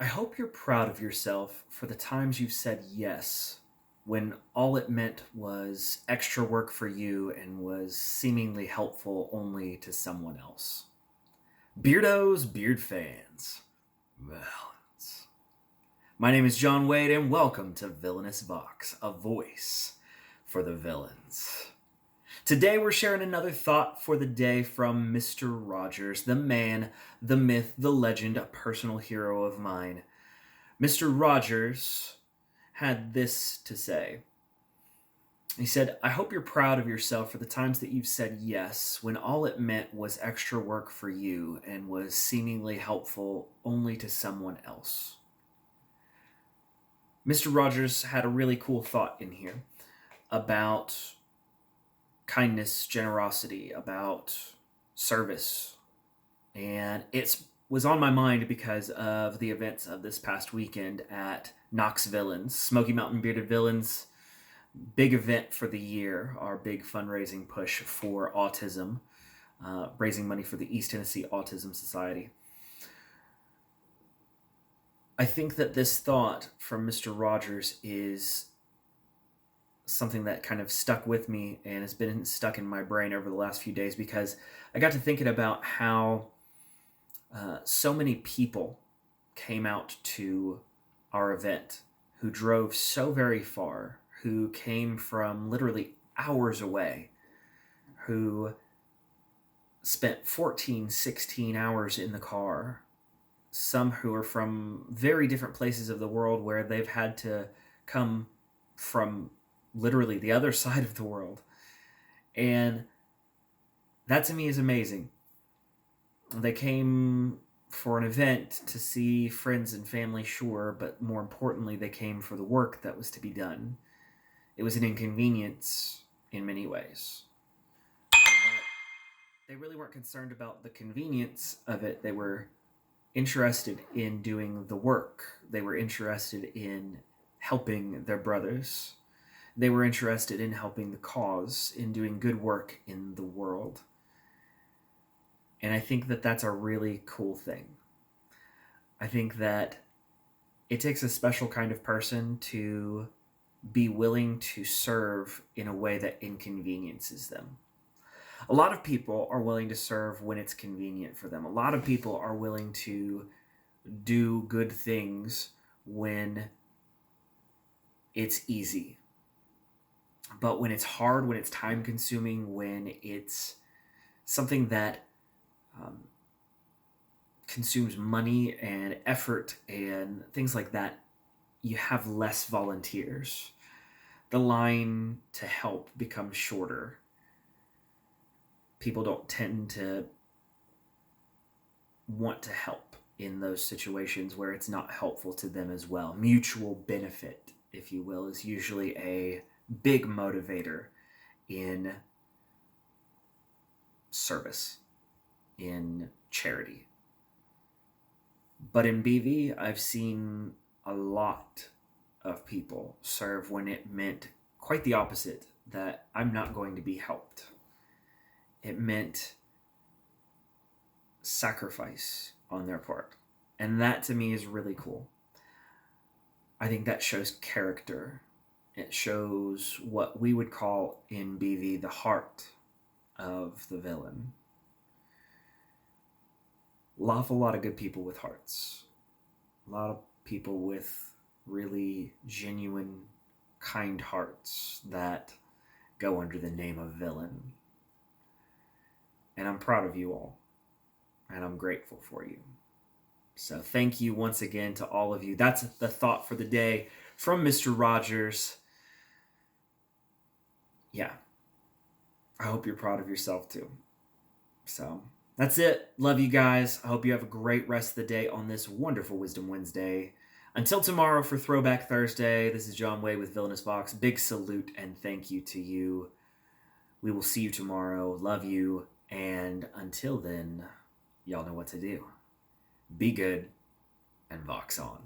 I hope you're proud of yourself for the times you've said yes when all it meant was extra work for you and was seemingly helpful only to someone else. Beardos, beard fans. Villains. My name is John Wade, and welcome to Villainous Vox, a voice for the villains. Today we're sharing another thought for the day from Mr. Rogers, the man, the myth, the legend, a personal hero of mine. Mr. Rogers had this to say. He said, I hope you're proud of yourself for the times that you've said yes when all it meant was extra work for you and was seemingly helpful only to someone else. Mr. Rogers had a really cool thought in here about kindness, generosity, about service. And it was on my mind because of the events of this past weekend at Knox Villains, Smoky Mountain Bearded Villains. Big event for the year, our big fundraising push for autism, raising money for the East Tennessee Autism Society. I think that this thought from Mr. Rogers is something that kind of stuck with me and has been stuck in my brain over the last few days because I got to thinking about how so many people came out to our event who drove so very far, who came from literally hours away, who spent 14, 16 hours in the car, some who are from very different places of the world where they've had to come from literally the other side of the world. And that to me is amazing. They came for an event to see friends and family, sure, but more importantly, they came for the work that was to be done. It was an inconvenience in many ways. But they really weren't concerned about the convenience of it. They were interested in doing the work. They were interested in helping their brothers. They were interested in helping the cause, in doing good work in the world. And I think that that's a really cool thing. I think that it takes a special kind of person to be willing to serve in a way that inconveniences them. A lot of people are willing to serve when it's convenient for them. A lot of people are willing to do good things when it's easy. But when it's hard, when it's time consuming, when it's something that consumes money and effort and things like that, you have less volunteers. The line to help becomes shorter. People don't tend to want to help in those situations where it's not helpful to them as well. Mutual benefit, if you will, is usually a big motivator in service, in charity. But in BV, I've seen a lot of people serve when it meant quite the opposite, that I'm not going to be helped. It meant sacrifice on their part. And that to me is really cool. I think that shows character. It shows what we would call in BV the heart of the villain. Awful lot of good people with hearts. A lot of people with really genuine, kind hearts that go under the name of villain. And I'm proud of you all. And I'm grateful for you. So thank you once again to all of you. That's the thought for the day from Mr. Rogers. Yeah. I hope you're proud of yourself too. So that's it. Love you guys. I hope you have a great rest of the day on this wonderful Wisdom Wednesday. Until tomorrow for Throwback Thursday, this is John Way with Villainous Vox. Big salute and thank you to you. We will see you tomorrow. Love you. And until then, y'all know what to do. Be good and Vox on.